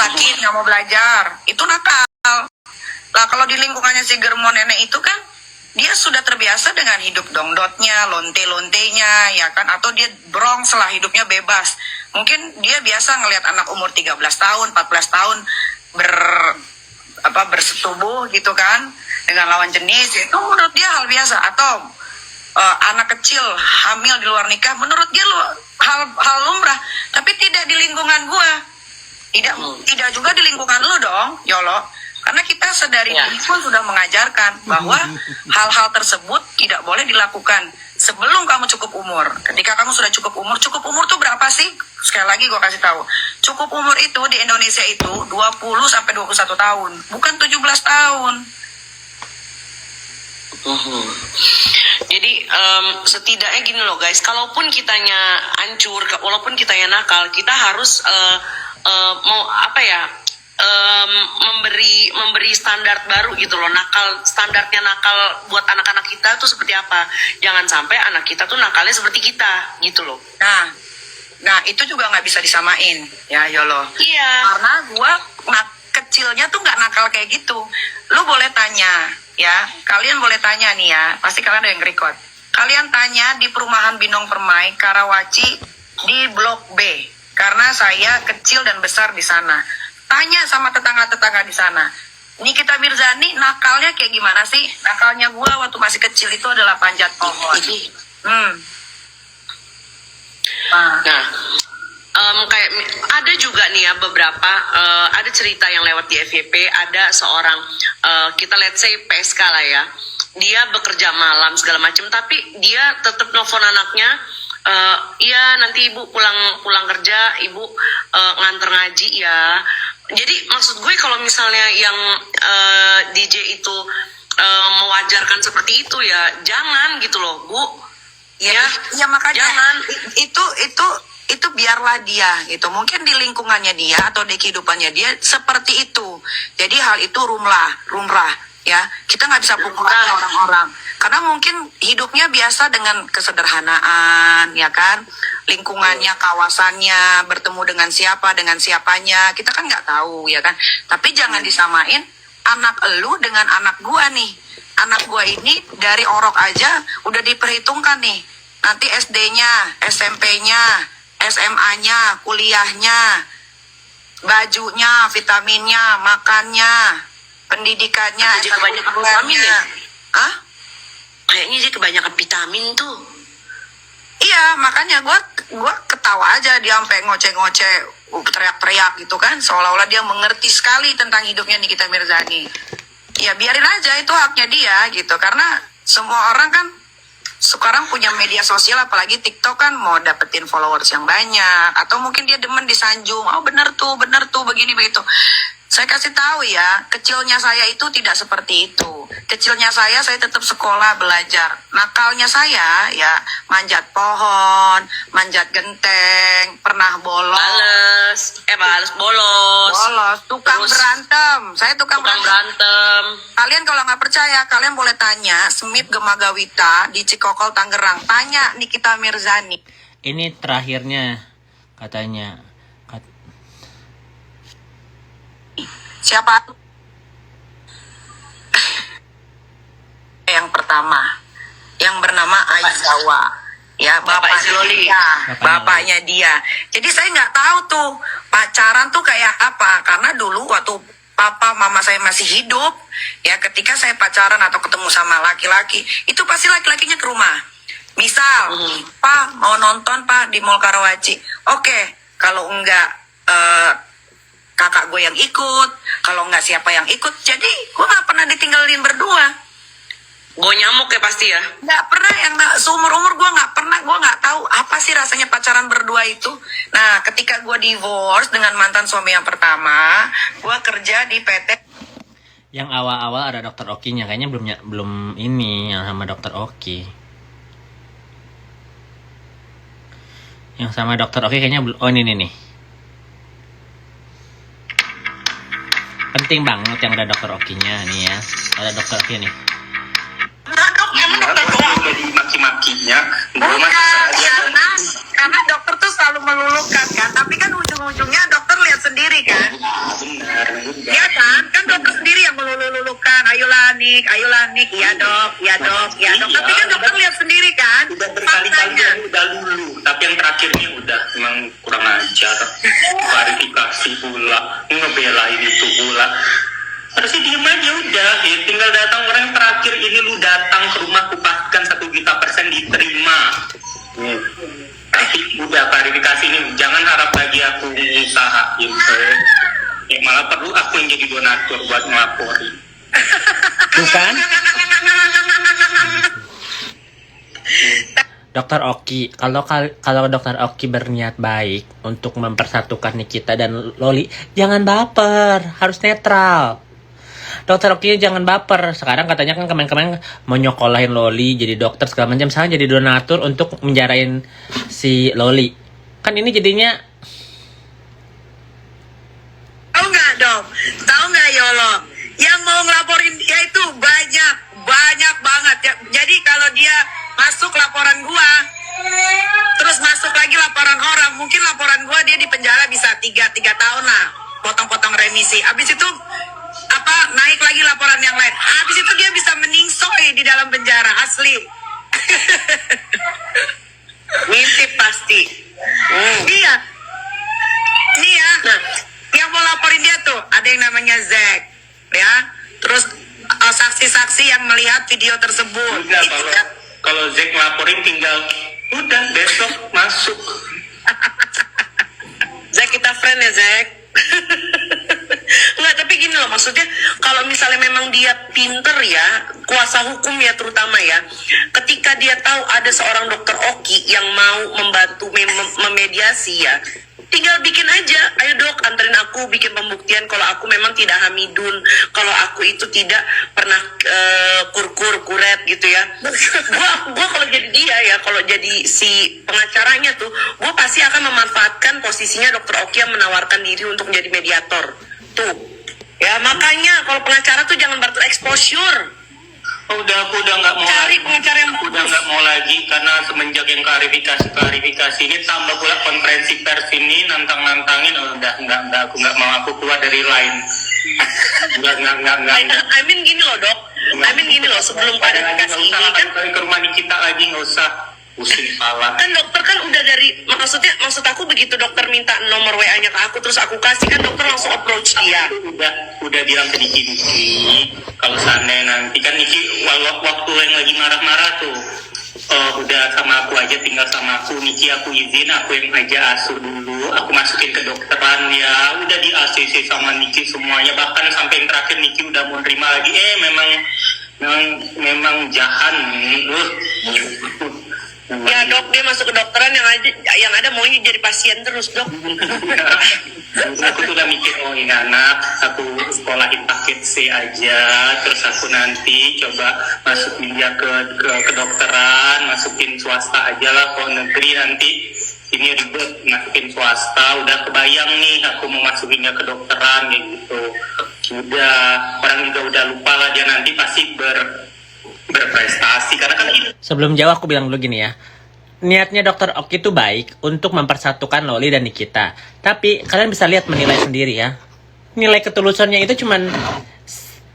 sakit, nggak mau belajar, itu nakal. Lah kalau di lingkungannya si Germo nenek itu kan, dia sudah terbiasa dengan hidup dongdotnya, lonte-lontenya, ya kan? Atau dia brongs lah, hidupnya bebas. Mungkin dia biasa ngelihat anak umur 13 tahun, 14 tahun bersetubuh gitu kan, dengan lawan jenis. Itu menurut dia hal biasa. Atau anak kecil hamil di luar nikah, menurut dia hal lumrah. Tapi tidak di lingkungan gua. Tidak juga di lingkungan lu dong, Yolo. Karena kita sedari dulu pun sudah mengajarkan bahwa hal-hal tersebut tidak boleh dilakukan sebelum kamu cukup umur. Ketika kamu sudah cukup umur tuh berapa sih? Sekali lagi gue kasih tahu. Cukup umur itu di Indonesia itu 20 sampai 21 tahun, bukan 17 tahun. Jadi setidaknya gini loh guys, kalaupun kitanya hancur, walaupun kitanya nakal, kita harus memberi standar baru gitu loh. Standarnya nakal buat anak-anak kita tuh seperti apa. Jangan sampai anak kita tuh nakalnya seperti kita gitu loh. Nah itu juga nggak bisa disamain ya Yolo. Iya. Karena gua kecilnya tuh nggak nakal kayak gitu. Lu boleh tanya ya, kalian boleh tanya nih ya, pasti kalian ada yang record. Kalian tanya di perumahan Binong Permai, Karawaci di Blok B. Karena saya kecil dan besar di sana. Tanya sama tetangga-tetangga di sana. Nikita Mirzani nakalnya kayak gimana sih? Nakalnya gua waktu masih kecil itu adalah panjat pohon. Kayak ada juga nih ya beberapa ada cerita yang lewat di FYP, ada seorang kita let's say PSK lah ya, dia bekerja malam segala macam, tapi dia tetap nelfon anaknya, iya nanti ibu pulang kerja, ibu nganter ngaji ya. Jadi maksud gue kalau misalnya yang DJ itu mewajarkan seperti itu ya jangan gitu loh Bu. Ya makanya jangan. Itu biarlah dia gitu. Mungkin di lingkungannya dia atau di kehidupannya dia seperti itu. Jadi hal itu rumrah ya. Kita nggak bisa pukul orang-orang. Karena mungkin hidupnya biasa dengan kesederhanaan ya kan. Lingkungannya, kawasannya, bertemu dengan siapanya. Kita kan nggak tahu ya kan. Tapi jangan disamain anak elu dengan anak gua nih. Anak gua ini dari orok aja udah diperhitungkan nih. Nanti SD-nya, SMP-nya, SMA-nya, kuliahnya, bajunya, vitaminnya, makannya, pendidikannya, kebanyakan vitamin ya? Hah? Kayaknya sih kebanyakan vitamin tuh. Iya, makanya gue ketawa aja dia sampai ngoceh-ngoceh, teriak-teriak gitu kan, seolah-olah dia mengerti sekali tentang hidupnya Nikita Mirzani. Ya biarin aja, itu haknya dia gitu, karena semua orang kan sekarang punya media sosial, apalagi TikTok kan mau dapetin followers yang banyak, atau mungkin dia demen disanjung, oh bener tuh begini begitu. Saya kasih tahu ya, kecilnya saya itu tidak seperti itu. Kecilnya saya tetap sekolah belajar. Nakalnya saya ya manjat pohon, manjat genteng, pernah bolos. Bolos. Tukang berantem. Saya tukang berantem. Kalian kalau nggak percaya, kalian boleh tanya Smith Gemagawita di Cikokol Tangerang. Tanya Nikita Mirzani. Ini terakhirnya katanya. Siapa? Yang pertama, yang bernama Aizawa, ya bapaknya dia. Jadi saya nggak tahu tuh pacaran tuh kayak apa, karena dulu waktu papa mama saya masih hidup, ya ketika saya pacaran atau ketemu sama laki-laki, itu pasti laki-lakinya ke rumah. Misal, Pak mau nonton Pak di Mall Karawaci, oke. Kalau enggak kakak gue yang ikut, kalau nggak siapa yang ikut. Jadi gue nggak pernah ditinggalin berdua. Gue nyamuk ya pasti ya. Nggak pernah, yang seumur-umur gue nggak pernah, gue nggak tahu apa sih rasanya pacaran berdua itu. Nah ketika gue divorce dengan mantan suami yang pertama, gue kerja di PT. Yang awal-awal ada Dokter Oki-nya, kayaknya belum ini yang sama Dokter Oki. Yang sama Dokter Oki kayaknya belum. Oh ini nih. Penting banget yang ada Dokter Oki-nya nih ya. Ada Dokter Oki nih. Nah dok, emang dokter udah dimaki-makinya. Karena dokter tuh selalu melulukan kan. Tapi kan ujung-ujungnya dokter lihat sendiri kan. kan, ayolah Nik, iya dok. Tapi kan dokter lihat sendiri kan, Udah berkali-kali faktanya. udah lulu, tapi yang terakhir ini udah memang kurang ajar. Klarifikasi pula, ngebelain itu pula. Harusnya diem aja udah, ya, tinggal datang orang yang terakhir ini lu datang ke rumahku pastikan 1.000.000% diterima. Tapi udah klarifikasi ini, jangan harap lagi aku usaha gitu. Ya malah perlu aku yang jadi donatur buat ngelaporin. Bukan? Dokter Oki, kalau Dokter Oki berniat baik untuk mempersatukan Nikita dan Loli, jangan baper, harus netral. Dokter Oki jangan baper. Sekarang katanya kan kemarin-kemarin mau nyokolahin Loli jadi dokter segala macam, sekarang jadi donatur untuk menjarain si Loli. Kan ini jadinya Tahu nggak dok? Tahu nggak Yolo? Yang mau ngelaporin dia itu banyak banget. Jadi kalau dia masuk laporan gua, terus masuk lagi laporan orang, mungkin laporan gua dia di penjara bisa 3 tahun lah, potong-potong remisi. Abis itu naik lagi laporan yang lain. Abis itu dia bisa meningsoi di dalam penjara asli. Ngintip pasti. Iya. Nih ya. Nah, yang mau laporin dia tuh ada yang namanya Zack, ya. Terus saksi-saksi yang melihat video tersebut. Udah Itu kan kalau Zack ngelaporin tinggal udah besok masuk. Zack, kita friend ya Zack. Enggak, tapi gini loh, maksudnya kalau misalnya memang dia pinter ya, kuasa hukum ya terutama ya, ketika dia tahu ada seorang dokter Oki yang mau membantu memediasi ya, tinggal bikin aja, ayo dok anterin aku bikin pembuktian kalau aku memang tidak hamidun, kalau aku itu tidak pernah kuret gitu ya. Gua kalau jadi dia ya, kalau jadi si pengacaranya tuh, gua pasti akan memanfaatkan posisinya dokter Oki yang menawarkan diri untuk menjadi mediator tuh ya. Makanya kalau pengacara tuh jangan exposure. Aku udah nggak mau Cari lagi. pengacara yang Udah nggak mau lagi karena semenjak yang klarifikasi ini tambah pula konferensi pers ini nantangin. Aku nggak mau, aku keluar dari line. Nggak. I mean gini loh dok, gini loh, sebelum klarifikasi ini kan ke rumah Nikita lagi, nggak usah pusing kepala. kan dokter kan udah dari, maksud aku begitu dokter minta nomor WA-nya ke aku terus aku kasih, kan dokter langsung approach dia. Udah bilang ke Niki, kalau seandainya nanti kan Niki waktu yang lagi marah-marah tuh, udah sama aku aja, tinggal sama aku. Niki aku izin, aku yang aja asuh dulu, aku masukin ke dokteran ya, udah di ACC sama Niki semuanya, bahkan sampai yang terakhir Niki udah mau nerima lagi, memang jahan. Ya dok, dia masuk ke dokteran yang ada maunya jadi pasien terus dok. Aku tuh udah mikir, ini anak aku sekolahin paket C aja, terus aku nanti coba masukin dia ke kedokteran, masukin swasta aja lah. Kalau negeri nanti ini ribet, masukin swasta. Udah kebayang nih aku mau masukinnya ke kedokteran kayak gitu. Udah, orang juga udah lupa lah, dia nanti pasti berprestasi karena kan ini. sebelum jauh aku bilang dulu gini ya. Niatnya Dokter Oki itu baik untuk mempersatukan Loli dan Nikita. Tapi kalian bisa lihat, menilai sendiri ya. Nilai ketulusannya itu cuman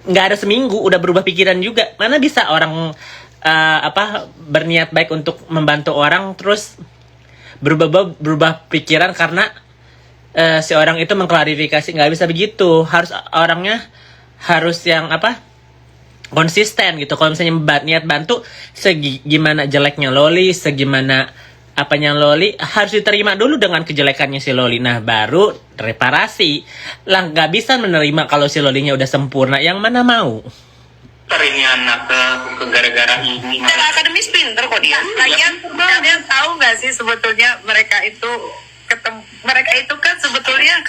nggak ada seminggu udah berubah pikiran juga. Mana bisa orang berniat baik untuk membantu orang terus berubah pikiran karena si orang itu mengklarifikasi. Nggak bisa begitu. Orangnya harus yang konsisten gitu. Kalau misalnya niat bantu, segimana jeleknya Loli, segimana apanya Loli, harus diterima dulu dengan kejelekannya si Loli. Nah, baru reparasi. Lah, nggak bisa menerima kalau si Lolinya udah sempurna. Yang mana mau? Ini anak ke gara-gara ini. Dan akademis pinter kok dia. lagian kalian tahu nggak sih sebetulnya mereka itu kan sebetulnya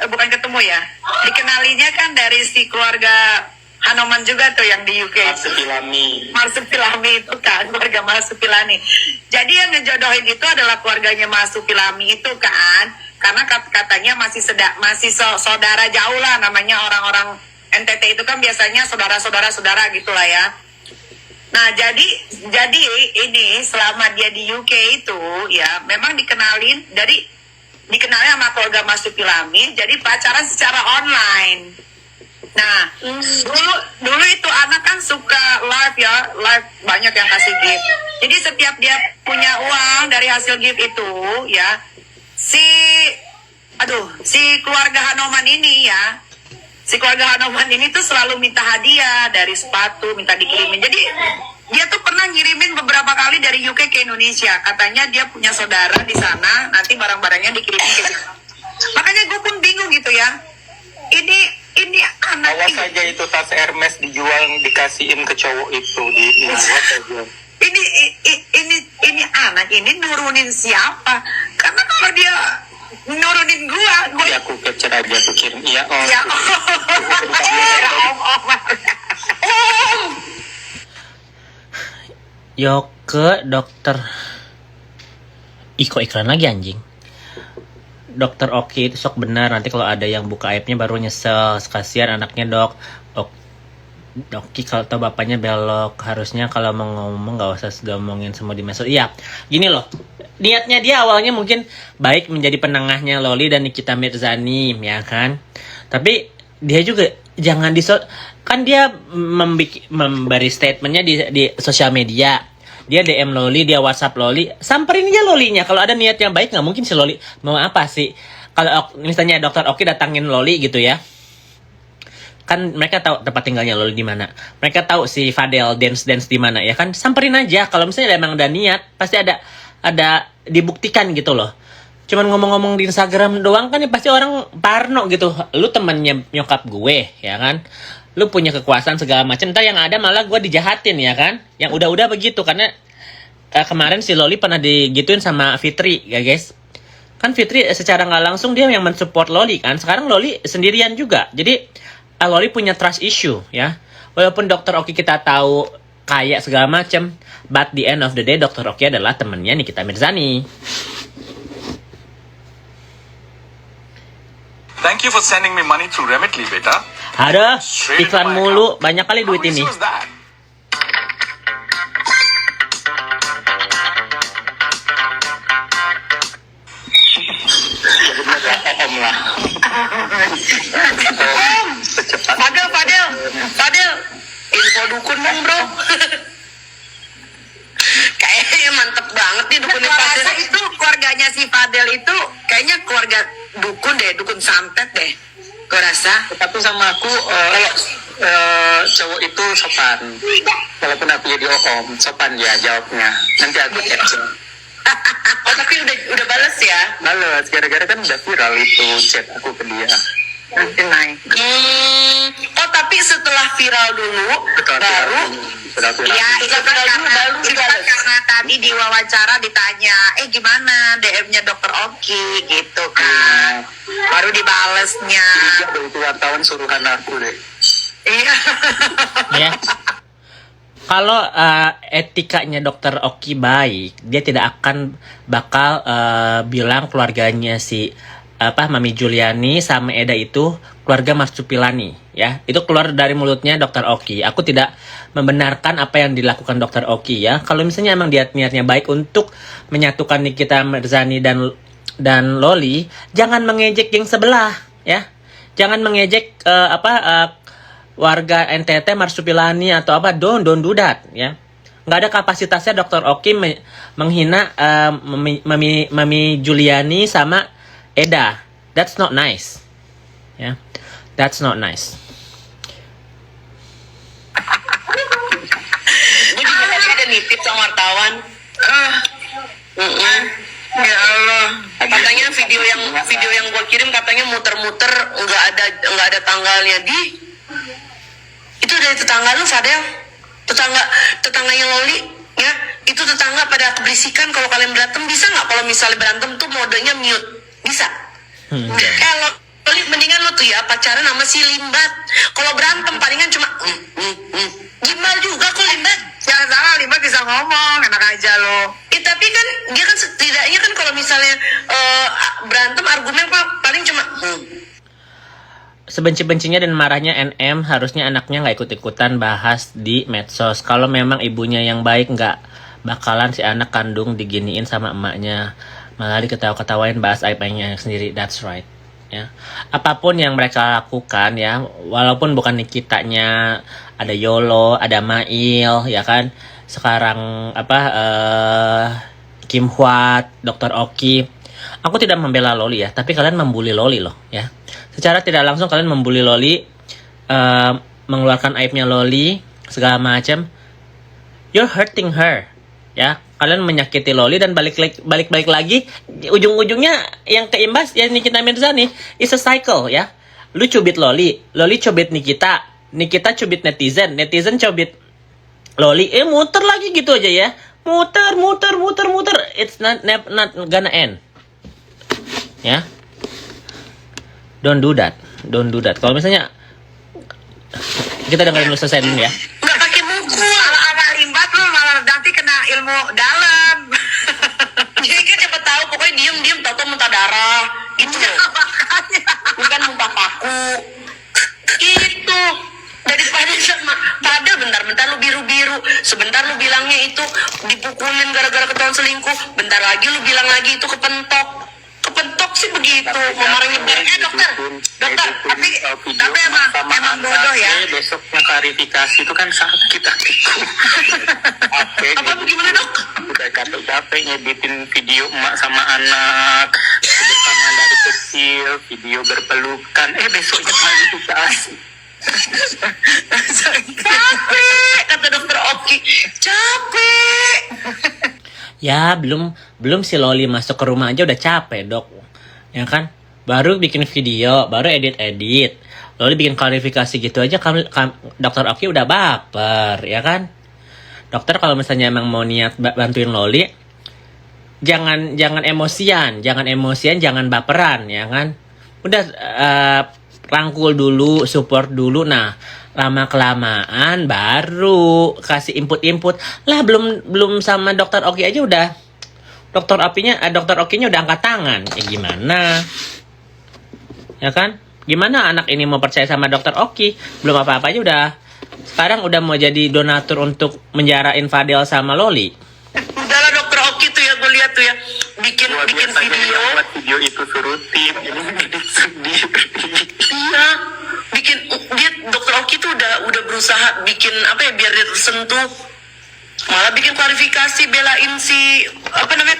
bukan ketemu ya. Dikenalinya kan dari si keluarga Hanoman juga tuh yang di UK. Marsupilami itu kan, keluarga Marsupilani. Jadi yang ngejodohin itu adalah keluarganya Marsupilami itu kan, karena katanya masih saudara jauh lah, namanya orang-orang NTT itu kan biasanya saudara gitulah ya. Nah jadi ini selama dia di UK itu ya memang dikenalin sama keluarga Marsupilami, jadi pacaran secara online. Nah, dulu itu anak kan suka live ya, live banyak yang kasih gift. Jadi setiap dia punya uang dari hasil gift itu ya, si keluarga Hanoman ini ya, si keluarga Hanoman ini tuh selalu minta hadiah dari sepatu, minta dikirimin. Jadi dia tuh pernah ngirimin beberapa kali dari UK ke Indonesia. Katanya dia punya saudara di sana, nanti barang-barangnya dikirimin ke sini. Makanya gue pun bingung gitu ya. Ini anak Awas ini. aja itu tas Hermes dijual dikasihin ke cowok itu di awas aja. Ini anak ini nurunin siapa? Karena kalau dia nurunin gue Ya aku capture aja aku kirim. Iya ya Yo ke dokter. Iko iklan lagi anjing. Dokter Oki itu sok benar, nanti kalau ada yang buka aibnya baru nyesel. Kasihan anaknya dok. Oki kalau tau bapaknya belok, harusnya kalau mau ngomong gak usah ngomongin semua di medsos. Iya, gini loh, niatnya dia awalnya mungkin baik menjadi penengahnya Loli dan Nikita Mirzani, ya kan. Tapi dia juga jangan kan dia memberi statementnya di sosial media. Dia DM Loli, dia WhatsApp Loli, samperin aja Lolinya. Kalau ada niat yang baik nggak mungkin si Loli mau apa sih. Kalau misalnya dokter Oki datangin Loli gitu ya, kan mereka tahu tempat tinggalnya Loli di mana. Mereka tahu si Fadel dance di mana ya kan. Samperin aja. Kalau misalnya emang ada niat, pasti ada dibuktikan gitu loh. Cuman ngomong-ngomong di Instagram doang kan ya pasti orang parno gitu. Lu temannya nyokap gue ya kan. Lu punya kekuasaan segala macam, ntar yang ada malah gue dijahatin ya kan. Yang udah-udah begitu. Karena kemarin si Loli pernah digituin sama Fitri ya guys. Kan Fitri secara nggak langsung dia yang mensupport Loli kan. Sekarang Loli sendirian juga. Jadi Loli punya trust issue ya. Walaupun dokter Oki kita tahu kayak segala macam, but the end of the day dokter Oki adalah temennya Nikita Mirzani. Thank you for sending me money through Remitly, beta. Aduh, Straight into iklan my mulu, account. banyak kali How duit easy ini. was that? Om lah. Fadel, info dukun dong bro. Kayaknya mantep banget nih dukunnya Gua Fadel. rasa itu keluarganya si Fadel itu kayaknya keluarga dukun deh, dukun santet deh. Gue rasa. Tapi sama aku cowok itu sopan. Walaupun aku jadi om, sopan dia jawabnya. Nanti aku capture. Oh tapi udah balas ya? Males, gara-gara kan udah viral itu chat aku ke dia. Nanti naik. Oh tapi setelah viral dulu, baru. Sudah viral. Iya, itu kan karena tadi di wawancara ditanya, gimana DM-nya dokter Oki gitu kan. Baru dibalesnya. Iya, itu wartawan suruhan aku deh. Iya. Ya. Kalau etikanya dokter Oki baik, dia tidak akan bakal bilang keluarganya si Mami Juliani sama Eda itu keluarga Marsupilani ya. Itu keluar dari mulutnya dokter Oki. Aku tidak membenarkan apa yang dilakukan dokter Oki ya. Kalau misalnya emang dia niatnya baik untuk menyatukan Nikita Mirzani dan Loli, jangan mengejek yang sebelah ya. Jangan mengejek warga NTT Marsupilani atau apa, don't do that ya. Nggak ada kapasitasnya dokter Oki menghina Mami Juliani sama Eda. That's not nice ya. That's not nice. Gue juga tadi ada nitip sama wartawan. Ya Allah. Katanya video yang gue kirim katanya muter-muter nggak ada tanggalnya itu dari tetangga lu Fadel, tetangganya Loli ya, itu tetangga pada berisikan kalau kalian berantem. Bisa nggak kalau misalnya berantem tuh modenya mute, bisa? Loli mendingan lo tuh ya pacaran sama si Limbat. Kalau berantem palingan cuma gimbal juga kok Limbat. Jangan salah, Limbat bisa ngomong, enak aja lo. Tapi kan dia kan setidaknya kan kalau misalnya berantem argumen paling cuma Sebenci-bencinya dan marahnya NM, harusnya anaknya nggak ikut-ikutan bahas di medsos. Kalau memang ibunya yang baik, nggak bakalan si anak kandung diginiin sama emaknya. Malah diketawa-ketawain bahas aib ayahnya sendiri. That's right. ya. Apapun yang mereka lakukan ya, walaupun bukan Nikitanya, ada Yolo, ada Mail, ya kan. Sekarang Kim Hwat, Dr. Oki. Aku tidak membela Loli ya, tapi kalian membuli Loli loh ya. Secara tidak langsung kalian membuli Loli, mengeluarkan aibnya Loli, segala macam. You're hurting her, ya. Kalian menyakiti Loli dan balik lagi ujung-ujungnya yang keimbas ya Nikita Mirzani is a cycle ya. Lu cubit Loli cubit Nikita cubit netizen cubit Loli, muter lagi gitu aja ya. Muter. It's not gonna end. Ya. Don't do that. Kalau misalnya kita dengerin dulu selesai dulu ya. Nggak pakai buku. Anak rimbat lu malah nanti kena ilmu dalam. Jadi kan siapa tahu pokoknya diem tau muntah darah gitu. Makanya. Bukan muntah paku. Itu daripada sama pada bentar lu biru sebentar lu bilangnya itu dipukulin gara-gara ketahuan selingkuh, bentar lagi lu bilang lagi itu kepentok sih begitu memarahnya. Dokter Tapi emang bodoh ya. Besoknya klarifikasi itu kan sakit hatiku. apa gimana dok? Udah capek ngeditin video emak sama anak bersama dari kecil, video berpelukan, besoknya klarifikasi. Capek kata dokter Oki, capek. Ya, belum si Loli masuk ke rumah aja udah capek, Dok. Ya kan? Baru bikin video, baru edit. Loli bikin klarifikasi gitu aja, Dokter Oki udah baper, ya kan? Dokter kalau misalnya emang mau niat bantuin Loli, jangan emosian, jangan baperan, ya kan? Udah rangkul dulu, support dulu. Nah, lama-kelamaan baru kasih input lah. Belum sama Dokter Oki aja udah Dokter Okinya udah angkat tangan. Gimana ya kan, gimana anak ini mau percaya sama Dokter Oki? Belum apa-apa aja udah sekarang udah mau jadi donatur untuk menjarain Fadel sama Loli. Udahlah Dokter Oki tuh ya, gue lihat tuh ya bikin video itu suruh tim ini sedih. Iya, dia Dokter Oki tuh udah berusaha bikin biar dia tersentuh, malah bikin klarifikasi belain si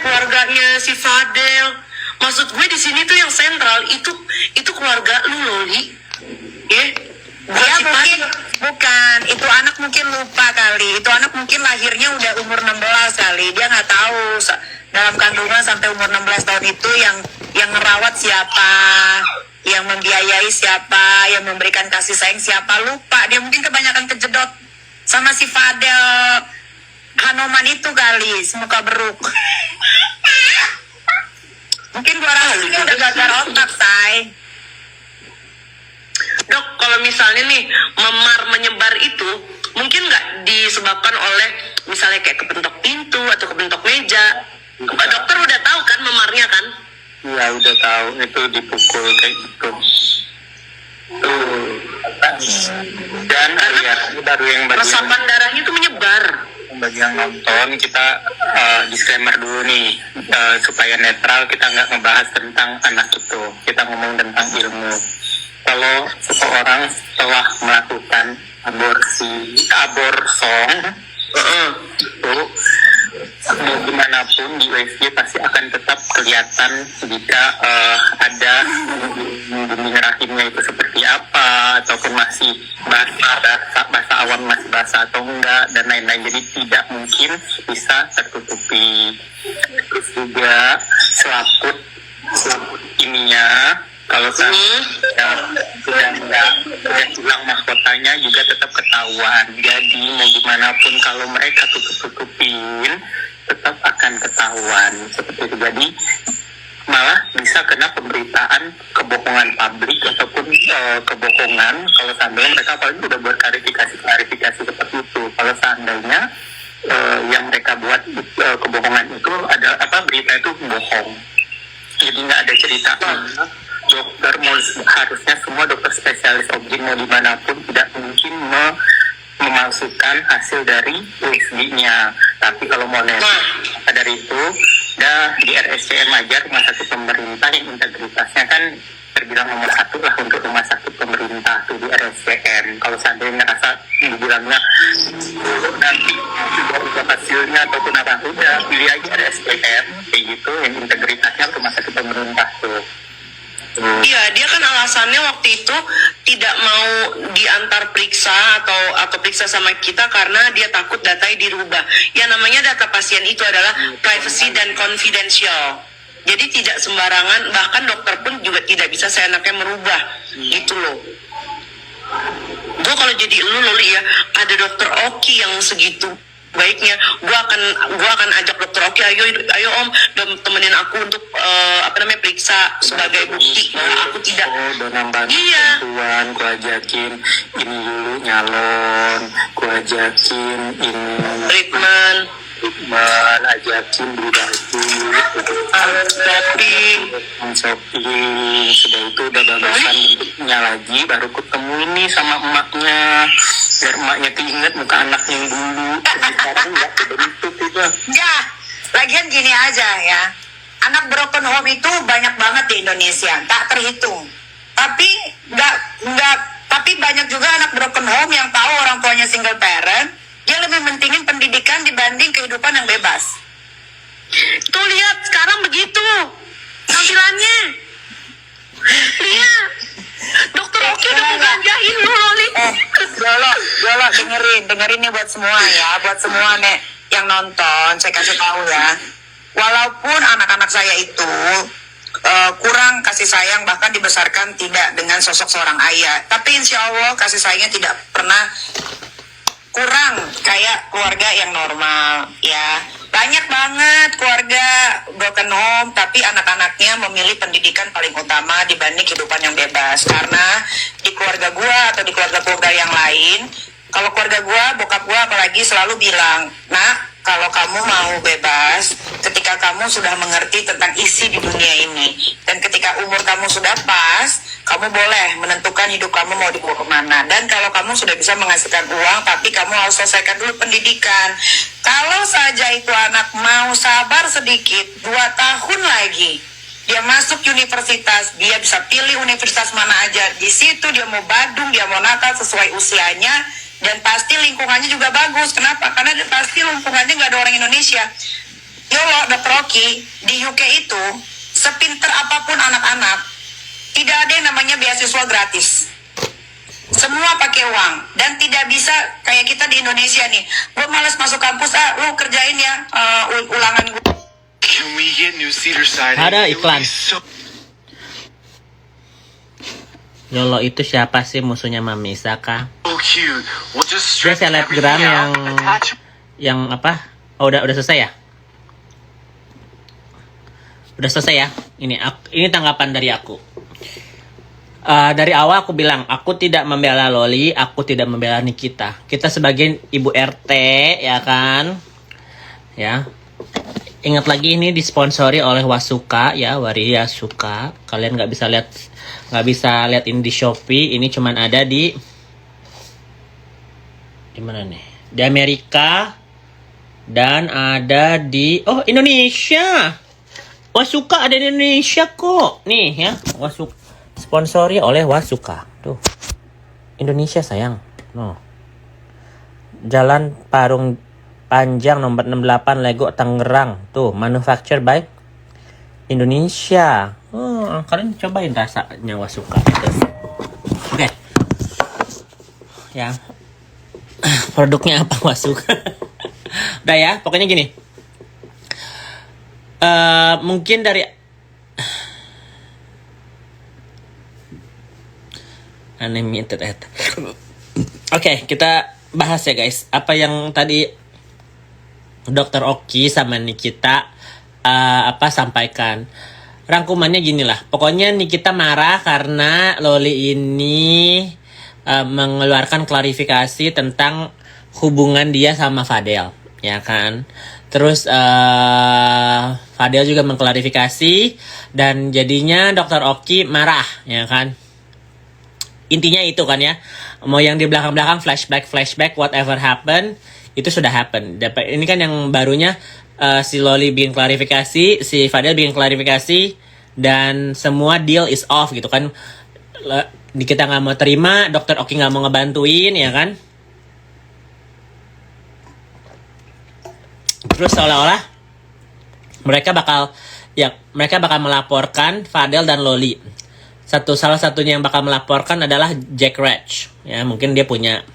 keluarganya si Fadel. Maksud gue di sini tuh yang sentral itu keluarga lu Loli, ya. Dia mungkin bukan, itu anak mungkin lupa kali. Itu anak mungkin lahirnya udah umur 16 kali. Dia nggak tahu dalam kandungan sampai umur 16 tahun itu yang ngerawat siapa, yang membiayai siapa, yang memberikan kasih sayang siapa, lupa. Dia mungkin kebanyakan kejedot sama si Fadel Hanoman itu kali, semuka beruk. Mungkin gua rasa dia udah gagal otak, say. Dok, kalau misalnya nih menyebar itu mungkin nggak disebabkan oleh misalnya kayak kepentok pintu atau kepentok meja? Dokter udah tahu kan memarnya kan? Ya udah tahu itu dipukul kayak gitu. Tuh. Dan ya baru yang resapan darahnya tuh menyebar. Bagi yang nonton kita disclaimer dulu nih supaya netral, kita nggak ngebahas tentang anak itu, kita ngomong tentang ilmu. Kalau seseorang telah melakukan aborsi itu mau gimana pun di USG pasti akan tetap kelihatan jika ada dinding rahimnya itu seperti apa, ataupun masih bahasa awam masih basah atau enggak, dan lain-lain. Jadi tidak mungkin bisa tertutupi. Terus juga selaput ininya kalau sudah hilang mahkotanya juga tetap ketahuan. Jadi mau gimana pun kalau mereka tutupin tetap akan ketahuan seperti itu. Jadi malah bisa kena pemberitaan kebohongan publik ataupun kebohongan kalau seandainya mereka apalagi udah buat klarifikasi seperti itu. Kalau seandainya yang mereka buat kebohongan itu ada berita itu bohong, jadi nggak ada cerita. Dokter harusnya semua dokter spesialis objek mau dimanapun tidak mungkin memalsukan hasil dari USG-nya. Tapi kalau mau dari itu, di RSCM aja rumah sakit pemerintah yang integritasnya kan terbilang nomor satu lah untuk rumah sakit pemerintah tuh di RSCM. Kalau seandainya ngerasa dibilangnya nanti juga hasilnya ataupun apa, udah pilih aja RSCM kayak gitu yang integritasnya rumah sakit pemerintah tuh. Iya, dia kan alasannya waktu itu tidak mau diantar periksa atau periksa sama kita karena dia takut datanya dirubah. Yang namanya data pasien itu adalah privacy dan confidential. Jadi tidak sembarangan, bahkan dokter pun juga tidak bisa seenaknya merubah, gitu loh. Gue kalau jadi lu Loli ya, ada dokter Oki yang segitu baiknya, gue akan ajak dokter Oki, ayo om temenin aku untuk periksa sebagai bukti bahwa aku tidak. Udah nambah Iya. bantuan, gue ajakin ini dulu nyalon, gue ajakin ini Treatment, ajakin beli baju, shopping, sudah itu udah bagusan bentuknya lagi, baru ketemu ini sama emaknya, biar emaknya keinget muka anaknya yang dulu, sekarang nggak kebentuk itu. Ya, lagian gini aja ya. Anak broken home itu banyak banget di Indonesia, tak terhitung. Tapi tapi banyak juga anak broken home yang tahu orang tuanya single parent, dia lebih mentingin pendidikan dibanding kehidupan yang bebas. tuh lihat sekarang begitu tampilannya. Lihat, dokter Oki udah mau belanjain lu Loli. Yolo, dengerin nih buat semua ya, buat semua nih yang nonton, saya kasih tahu ya. Walaupun anak-anak saya itu kurang kasih sayang, bahkan dibesarkan tidak dengan sosok seorang ayah, tapi insya Allah kasih sayangnya tidak pernah kurang kayak keluarga yang normal ya. Banyak banget keluarga broken home tapi anak-anaknya memilih pendidikan paling utama dibanding kehidupan yang bebas. Karena di keluarga gua atau di keluarga yang lain, kalau keluarga gua, bokap gua apalagi selalu bilang, "Nak, kalau kamu mau bebas, ketika kamu sudah mengerti tentang isi di dunia ini, dan ketika umur kamu sudah pas, kamu boleh menentukan hidup kamu mau dibawa kemana. Dan kalau kamu sudah bisa menghasilkan uang, tapi kamu harus selesaikan dulu pendidikan. Kalau saja itu anak mau sabar sedikit, 2 tahun lagi, dia masuk universitas, dia bisa pilih universitas mana aja. Di situ dia mau badung, dia mau nakal sesuai usianya, dan pasti lingkungannya juga bagus. Kenapa? Karena pasti lingkungannya nggak ada orang Indonesia. Yolo, Dr. Oki, di UK itu, sepinter apapun anak-anak, tidak ada yang namanya beasiswa gratis. Semua pakai uang. Dan tidak bisa kayak kita di Indonesia nih. Gue malas masuk kampus, lu kerjain ya ulangan gue. Can we get new theater siding? Ada It would iklan. be so Yolo itu siapa sih musuhnya Mami Saka? cute. We'll just Dia straighten selebgram everything yang out, attach apa? Oh, udah selesai ya? Udah selesai ya? Ini tanggapan dari aku. Dari awal aku bilang aku tidak membela Loli, aku tidak membela Nikita. Kita sebagai ibu RT ya kan? Ya. Ingat lagi ini disponsori oleh Wasuka ya, Waria Suka. Kalian nggak bisa lihat ini di Shopee. Ini cuman ada di mana nih? Di Amerika dan ada di Indonesia. Wasuka ada di Indonesia kok. Nih ya, Wasuka sponsori oleh Wasuka. Tuh. Indonesia sayang. No. Jalan Parung Panjang nomor 68 Lego Tangerang. Tuh, manufactured by Indonesia. Kalian cobain rasanya Wasuka. Oke. Ya. Produknya apa Wasuka? Udah ya, pokoknya gini. Mungkin dari animated ad. Oke, kita bahas ya guys. Apa yang tadi Dr. Oki sama Nikita sampaikan. Rangkumannya gini lah. Pokoknya Nikita marah karena Loli ini mengeluarkan klarifikasi tentang hubungan dia sama Fadel, ya kan? Terus Fadel juga mengklarifikasi dan jadinya Dr. Oki marah, ya kan? Intinya itu kan ya. Mau yang di belakang-belakang flashback whatever happen itu sudah happen. Ini kan yang barunya si Loli bikin klarifikasi, si Fadel bikin klarifikasi dan semua deal is off gitu kan. Kita nggak mau terima, dokter Oki nggak mau ngebantuin ya kan. Terus seolah-olah mereka bakal melaporkan Fadel dan Loli. Salah satunya yang bakal melaporkan adalah Jack Ratch. Ya, mungkin dia punya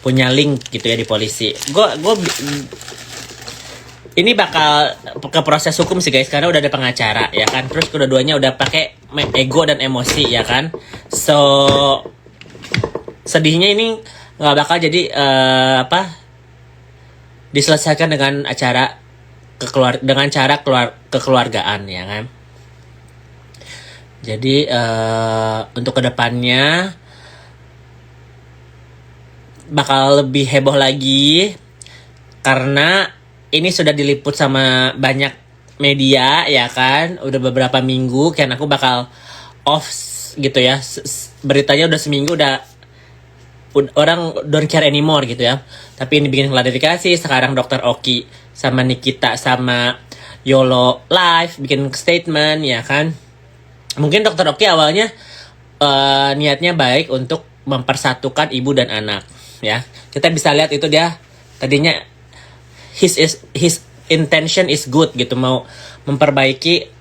punya link gitu ya di polisi. Ini bakal ke proses hukum sih guys, karena udah ada pengacara ya kan. Terus kedua-duanya udah pakai ego dan emosi ya kan. So sedihnya ini nggak bakal jadi diselesaikan dengan cara kekeluargaan ya kan. Jadi untuk kedepannya bakal lebih heboh lagi karena ini sudah diliput sama banyak media ya kan. Udah beberapa minggu kan aku bakal off gitu ya. Beritanya udah seminggu udah orang don't care anymore gitu ya. Tapi ini bikin klarifikasi. Sekarang Dr. Oki sama Nikita sama Yolo live bikin statement ya kan. Mungkin Dr. Oki awalnya niatnya baik untuk mempersatukan ibu dan anak ya. Kita bisa lihat itu dia tadinya his intention is good gitu, mau memperbaiki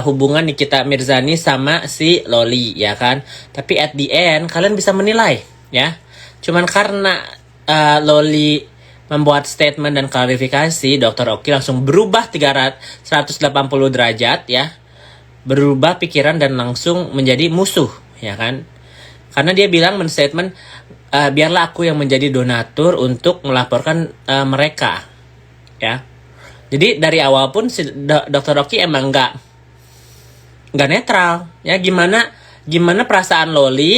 hubungan Nikita Mirzani sama si Loli ya kan. Tapi at the end kalian bisa menilai ya. Cuman karena Loli membuat statement dan klarifikasi, Dr. Oki langsung berubah 180 derajat ya. Berubah pikiran dan langsung menjadi musuh ya kan. Karena dia bilang men-statement biarlah aku yang menjadi donatur untuk melaporkan mereka ya. Jadi dari awal pun si Dr. Oki emang nggak netral ya. Gimana perasaan Loli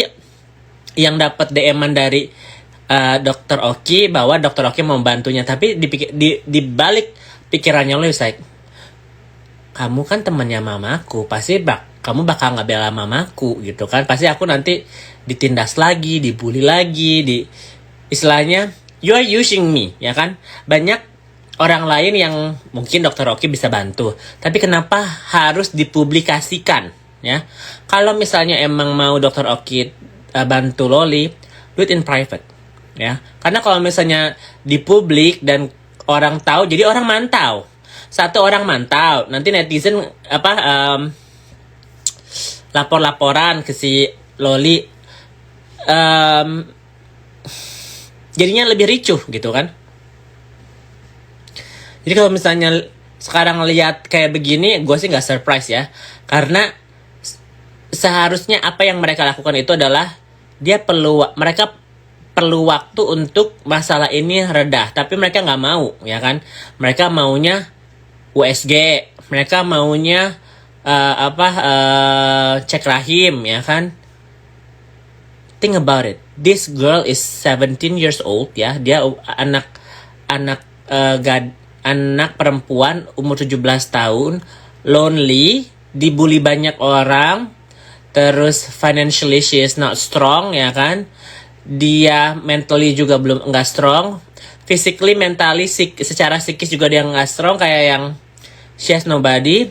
yang dapat DM-an dari Dr. Oki bahwa Dr. Oki mau membantunya, tapi di balik pikirannya Loli like, kamu kan temannya mamaku, pasti kamu bakal ngebela mamaku gitu kan. Pasti aku nanti ditindas lagi, dibully lagi, istilahnya you are using me ya kan. Banyak orang lain yang mungkin Dr. Oki bisa bantu, tapi kenapa harus dipublikasikan ya? Kalau misalnya emang mau Dr. Oki bantu Loli, do it in private ya. Karena kalau misalnya di publik dan orang tahu, jadi orang mantau. Satu orang mantau, nanti netizen lapor-laporan ke si Loli, jadinya lebih ricuh gitu kan. Jadi kalau misalnya sekarang lihat kayak begini, gue sih nggak surprise ya. Karena seharusnya apa yang mereka lakukan itu adalah mereka perlu waktu untuk masalah ini reda. Tapi mereka nggak mau ya kan. Mereka maunya USG, mereka maunya cek rahim ya kan. Think about it. This girl is 17 years old ya. Dia anak perempuan umur 17 tahun, lonely, dibully banyak orang, terus financially she is not strong ya kan. Dia mentally juga belum enggak strong, physically, mentally, secara psikis juga dia enggak strong, kayak yang she has nobody.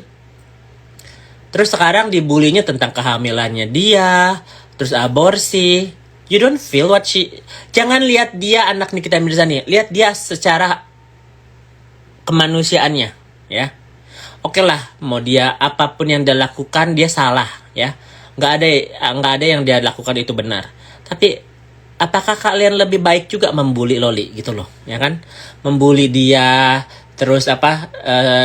Terus sekarang dibulinya tentang kehamilannya dia, terus aborsi. You don't feel what jangan lihat dia anak Nikita Mirzani, lihat dia secara kemanusiaannya ya. Oke lah, mau dia apapun yang dia lakukan dia salah ya. Nggak ada yang dia lakukan itu benar. Tapi apakah kalian lebih baik juga membuli Loli gitu loh ya kan? Membuli dia, terus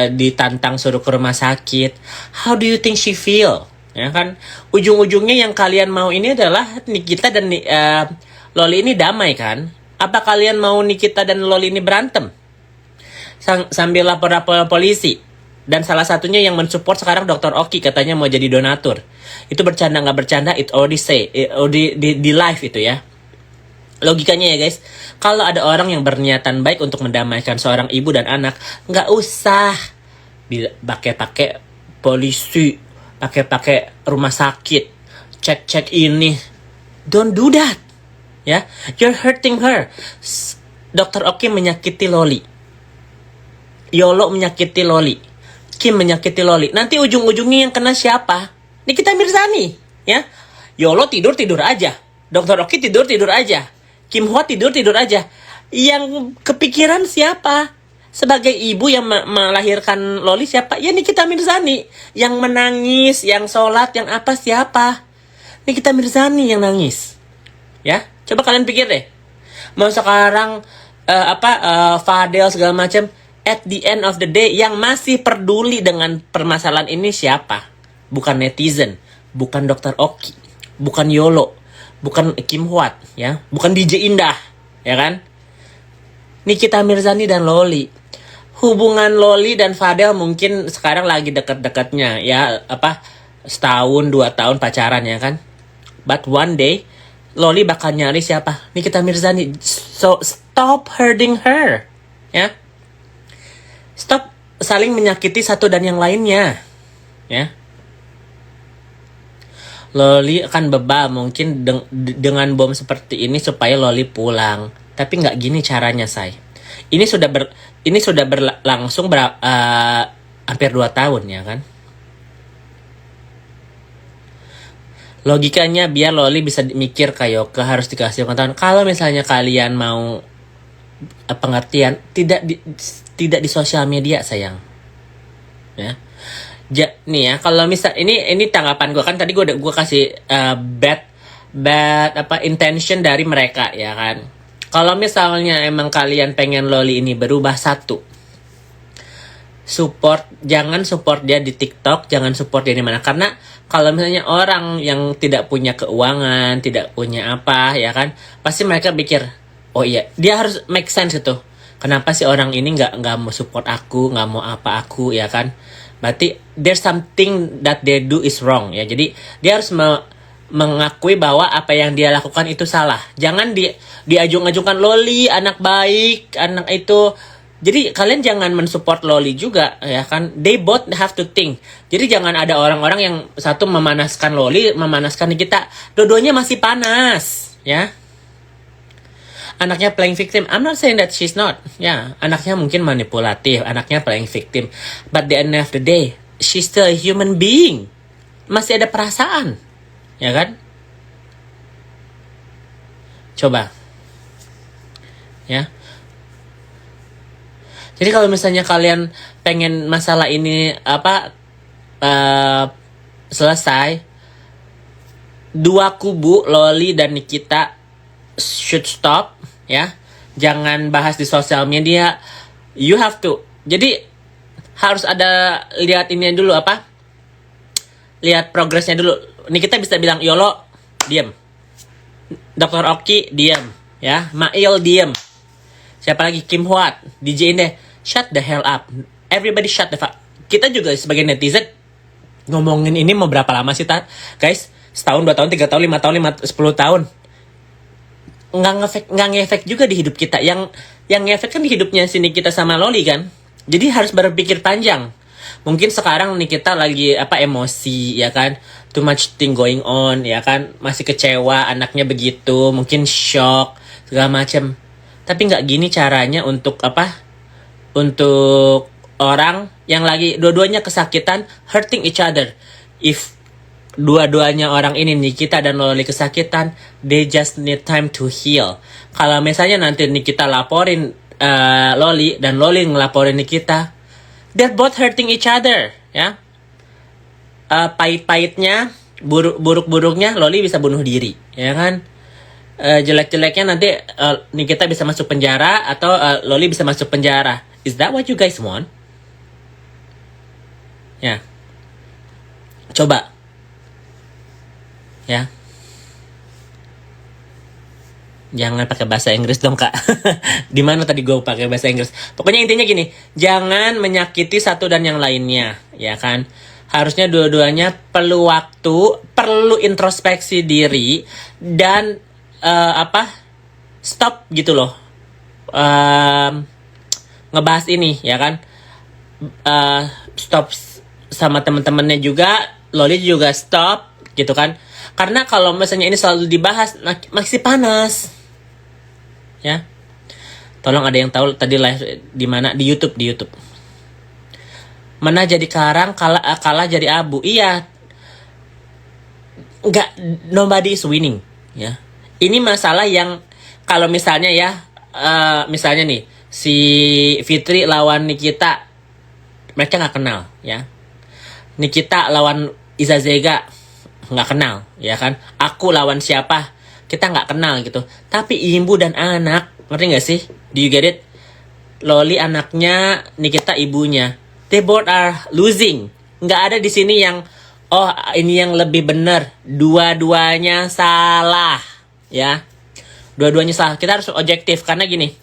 ditantang suruh ke rumah sakit. How do you think she feel? Ya kan? Ujung-ujungnya yang kalian mau ini adalah Nikita dan Loli ini damai kan? Apa kalian mau Nikita dan Loli ini berantem? Sambil lapor-lapor polisi. Dan salah satunya yang mensupport sekarang Dr. Oki katanya mau jadi donatur. Itu bercanda nggak bercanda, it already say di live itu ya. Logikanya ya guys, kalau ada orang yang berniatan baik untuk mendamaikan seorang ibu dan anak, nggak usah pakai polisi, pakai rumah sakit, cek ini. Don't do that ya. You're hurting her. Dr. Oki menyakiti Loli Yolo menyakiti Loli, Kim menyakiti Loli. Nanti ujung-ujungnya yang kena siapa? Nikita Mirzani, ya. Yolo tidur aja, Dr. Oki tidur aja, Kim Hwa tidur aja. Yang kepikiran siapa? Sebagai ibu yang melahirkan Loli siapa? Ya Nikita Mirzani. Yang menangis, yang sholat, yang apa siapa? Nikita Mirzani yang nangis. Ya, coba kalian pikir deh. Mau sekarang Fadel segala macam, at the end of the day yang masih peduli dengan permasalahan ini siapa? Bukan netizen, bukan Dr. Oki, bukan Yolo, bukan Kim Hwat, ya, bukan DJ Indah, ya kan? Nikita Mirzani dan Loli. Hubungan Loli dan Fadel mungkin sekarang lagi deket-deketnya, ya, setahun 2 tahun pacaran, ya kan? But one day Loli bakal nyari siapa? Nikita Mirzani. So stop hurting her, ya. Stop saling menyakiti satu dan yang lainnya, ya. Loli akan bebal mungkin dengan bom seperti ini supaya Loli pulang. Tapi nggak gini caranya, say. Ini sudah berlangsung hampir 2 tahun, ya kan? Logikanya biar Loli bisa mikir kayak harus dikasih pengetahuan. Kalau misalnya kalian mau pengertian, tidak di sosial media, sayang. Ya. Nih ya, kalau misal ini tanggapan gue, kan tadi gue kasih bad intention dari mereka, ya kan. Kalau misalnya emang kalian pengen Loli ini berubah, jangan support dia di TikTok, jangan support dia di mana. Karena kalau misalnya orang yang tidak punya keuangan, tidak punya apa, ya kan, pasti mereka pikir, oh iya, dia harus make sense gitu. Kenapa sih orang ini nggak mau support aku, nggak mau apa aku, ya kan? Berarti there's something that they do is wrong, ya. Jadi dia harus mengakui bahwa apa yang dia lakukan itu salah. Jangan diajung-ajungkan Loli anak baik, anak itu. Jadi kalian jangan mensupport Loli juga, ya kan? They both have to think. Jadi jangan ada orang-orang yang satu memanaskan Loli, memanaskan kita. Dua-duanya masih panas, ya. Anaknya playing victim. I'm not saying that she's not. Ya, anaknya mungkin manipulatif, anaknya playing victim. But the end of the day, she's still a human being. Masih ada perasaan, ya kan? Coba, ya. Jadi kalau misalnya kalian pengen masalah ini selesai, dua kubu Loli dan Nikita should stop, ya. Jangan bahas di sosial media. You have to. Jadi harus ada lihat ini dulu lihat progresnya dulu. Nikita bisa bilang Yolo diam, Dr. Oki diam, ya. Mail diam. Siapa lagi? Kim Hwat, DJ Indah, shut the hell up. Everybody shut the fuck. Kita juga sebagai netizen ngomongin ini mau berapa lama sih, guys? Setahun, 2 tahun, 3 tahun, 5 tahun, 10 tahun. Nggak ngefek juga di hidup kita. Yang ngefek kan di hidupnya sini kita sama Loli kan. Jadi harus berpikir panjang. Mungkin sekarang nih kita lagi emosi, ya kan? Too much thing going on, ya kan? Masih kecewa, anaknya begitu, mungkin shock segala macam. Tapi nggak gini caranya untuk untuk orang yang lagi dua-duanya kesakitan, hurting each other. If dua-duanya orang ini, Nikita dan Loli, kesakitan, they just need time to heal. Kalau misalnya nanti Nikita laporin Loli dan Loli ngelaporin Nikita, they're both hurting each other, ya. Pahit-pahitnya, buruk-buruknya Loli bisa bunuh diri, ya kan? Jelek-jeleknya nanti Nikita bisa masuk penjara atau Loli bisa masuk penjara. Is that what you guys want? Ya. Coba. Ya. Jangan pakai bahasa Inggris dong, Kak. Di mana tadi gue pakai bahasa Inggris? Pokoknya intinya gini, jangan menyakiti satu dan yang lainnya, ya kan? Harusnya dua-duanya perlu waktu, perlu introspeksi diri dan stop gitu loh. Ngebahas ini, ya kan? Stop sama teman-temannya juga, Loli juga stop gitu kan? Karena kalau misalnya ini selalu dibahas masih panas. Ya. Tolong ada yang tahu tadi live di mana? Di YouTube. Mana jadi karang, kalah jadi abu. Iya, nggak, nobody is winning ya. Ini masalah yang kalau misalnya ya, misalnya nih si Fitri lawan Nikita, mereka nggak kenal ya. Nikita lawan Iza Zega nggak kenal ya kan. Aku lawan siapa kita nggak kenal gitu. Tapi ibu dan anak, ngerti nggak sih? Do you get it? Loli anaknya, Nikita ibunya. They both are losing. Nggak ada di sini yang oh ini yang lebih benar. Dua-duanya salah ya. Dua-duanya salah. Kita harus objektif karena gini.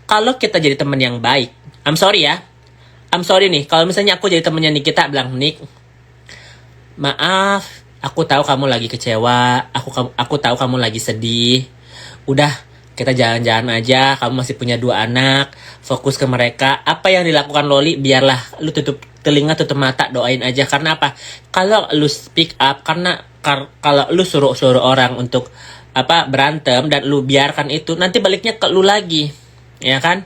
Kalau kita jadi teman yang baik, I'm sorry ya. I'm sorry nih. Kalau misalnya aku jadi temannya Nikita bilang, Nik, maaf, aku tahu kamu lagi kecewa. Aku tahu kamu lagi sedih. Udah, kita jalan-jalan aja. Kamu masih punya 2 anak. Fokus ke mereka. Apa yang dilakukan Loli, biarlah lu tutup telinga, tutup mata, doain aja. Karena apa? Kalau lu speak up, kalau lu suruh orang untuk berantem dan lu biarkan itu, nanti baliknya ke lu lagi, ya kan?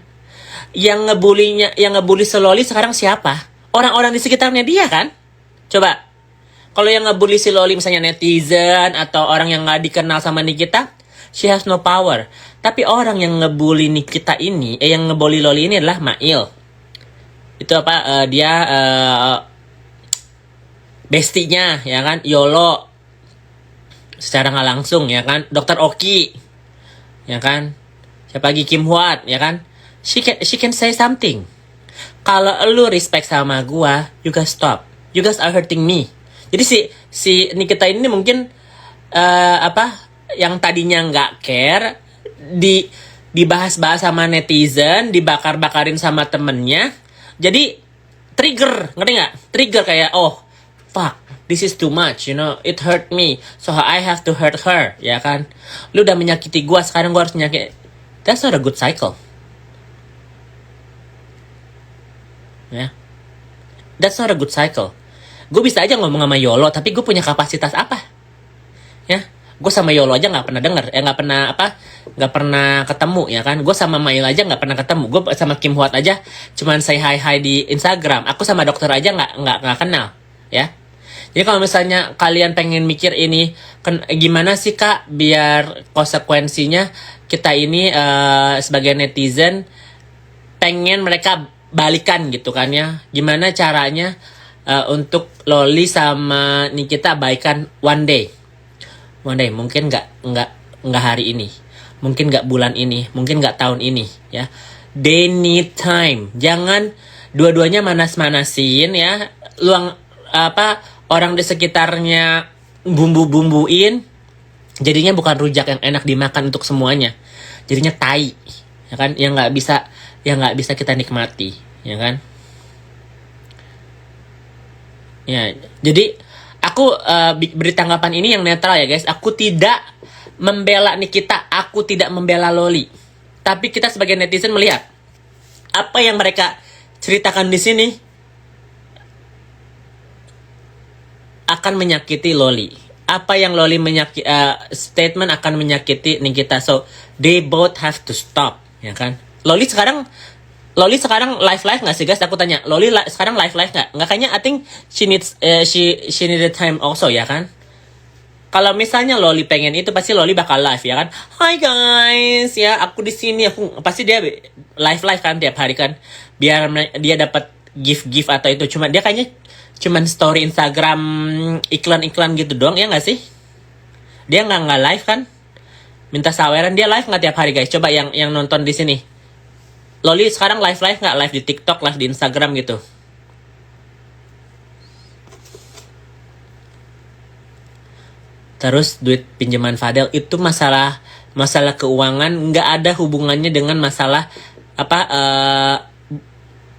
Yang ngebully si Loli sekarang siapa? Orang-orang di sekitarnya dia kan? Coba. Kalau yang ngebully si Loli misalnya netizen atau orang yang nggak dikenal sama Nikita, she has no power. Tapi orang yang ngebully Nikita ini, yang ngebully Loli ini adalah Mail. Itu dia bestinya, ya kan? Yolo. Secara nggak langsung, ya kan? Dr. Oki, ya kan? Siapa lagi? Kim Huat, ya kan? She can say something. Kalau lu respect sama gua, you guys stop. You guys are hurting me. Jadi si Nikita ini mungkin yang tadinya nggak care dibahas-bahas sama netizen, dibakar-bakarin sama temennya. Jadi trigger, ngerti nggak? Trigger kayak fuck, this is too much, it hurt me, so I have to hurt her, ya kan? Lu udah menyakiti gua, sekarang gua harus menyakiti. That's not a good cycle. Ya, that's not a good cycle. Gue bisa aja ngomong sama Yolo, tapi gue punya kapasitas apa? Ya, gue sama Yolo aja nggak pernah denger, nggak pernah ketemu, ya kan? Gue sama Mail aja nggak pernah ketemu. Gue sama Kim Huat aja cuman say hi di Instagram. Aku sama dokter aja nggak kenal, ya. Jadi kalau misalnya kalian pengen mikir ini, gimana sih Kak biar konsekuensinya kita ini sebagai netizen pengen mereka balikan gitu kan ya? Gimana caranya untuk Loli sama Nikita baikan one day, mungkin nggak hari ini, mungkin nggak bulan ini, mungkin nggak tahun ini, ya. They need time. Jangan dua-duanya manas-manasin ya. Orang di sekitarnya bumbu-bumbuin, jadinya bukan rujak yang enak dimakan untuk semuanya. Jadinya tai, ya kan? Yang nggak bisa kita nikmati, ya kan? Ya, jadi aku beri tanggapan ini yang netral ya guys. Aku tidak membela Nikita, aku tidak membela Loli. Tapi kita sebagai netizen melihat apa yang mereka ceritakan di sini akan menyakiti Loli. Apa yang Loli statement akan menyakiti Nikita. So they both have to stop, ya kan? Loli sekarang live nggak sih guys? Aku tanya, Loli sekarang live nggak? Nggak, kayaknya. I think she needed time also, ya kan? Kalau misalnya Loli pengen itu, pasti Loli bakal live, ya kan? Hi guys, ya aku di sini. Aku pasti dia live kan tiap hari kan, biar dia dapat gift atau itu. Cuma dia kayaknya cuman story Instagram iklan gitu doang, ya nggak sih? Dia nggak live kan? Minta saweran, dia live nggak tiap hari guys? Coba yang nonton di sini. Loli sekarang live nggak? Live di TikTok, live di Instagram gitu. Terus duit pinjaman Fadel itu masalah keuangan, nggak ada hubungannya dengan masalah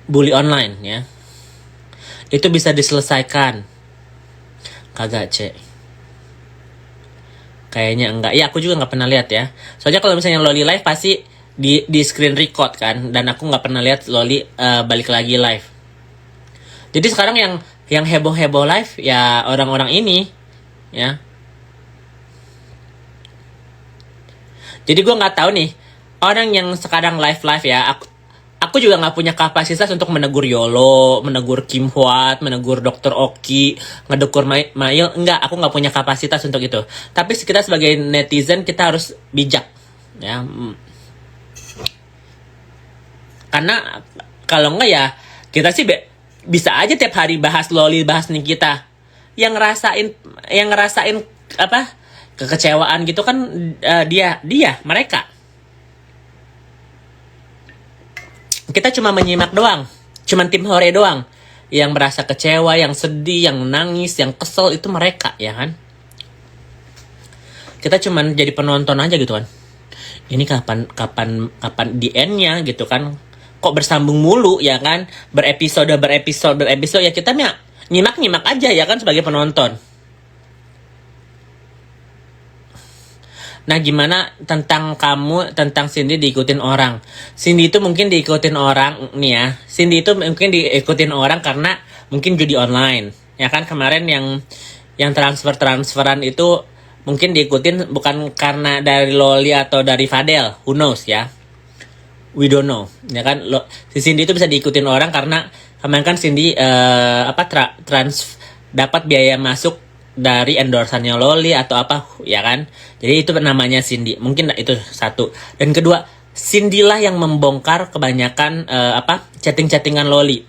bully online, ya. Itu bisa diselesaikan. Kagak, Cek. Kayaknya enggak. Ya, aku juga nggak pernah lihat ya. Soalnya kalau misalnya Loli live pasti di screen record kan, dan aku nggak pernah lihat Loli balik lagi live. Jadi sekarang yang heboh live ya orang-orang ini, ya. Jadi gue nggak tahu nih orang yang sekarang live ya. Aku aku juga nggak punya kapasitas untuk menegur Yolo, menegur Kim Hwat, menegur Dr. Oki, ngedekur Mail. Enggak, aku nggak punya kapasitas untuk itu. Tapi kita sebagai netizen kita harus bijak, ya. Karena kalau enggak ya kita sih bisa aja tiap hari bahas Loli, bahas Nikita. Yang ngerasain apa kekecewaan gitu kan mereka. Kita cuma menyimak doang, cuman tim Hore doang. Yang merasa kecewa, yang sedih, yang nangis, yang kesel itu mereka, ya kan? Kita cuman jadi penonton aja gitu kan. Ini kapan di end-nya gitu kan? Kok bersambung mulu ya kan, berepisode ya kita nyimak aja ya kan sebagai penonton. Nah gimana tentang Cindy diikutin orang? Cindy itu mungkin diikutin orang nih ya. Cindy itu mungkin diikutin orang karena mungkin judi online ya kan. Kemarin yang transferan itu mungkin diikutin bukan karena dari Loli atau dari Fadel, who knows ya. We don't know, ya kan? Si Cindy itu bisa diikutin orang karena kemarin kan Cindy dapat biaya masuk dari endorsannya Loli atau apa, ya kan? Jadi itu namanya Cindy. Mungkin itu satu. Dan kedua, Cindy lah yang membongkar kebanyakan chatting-chattingan Loli.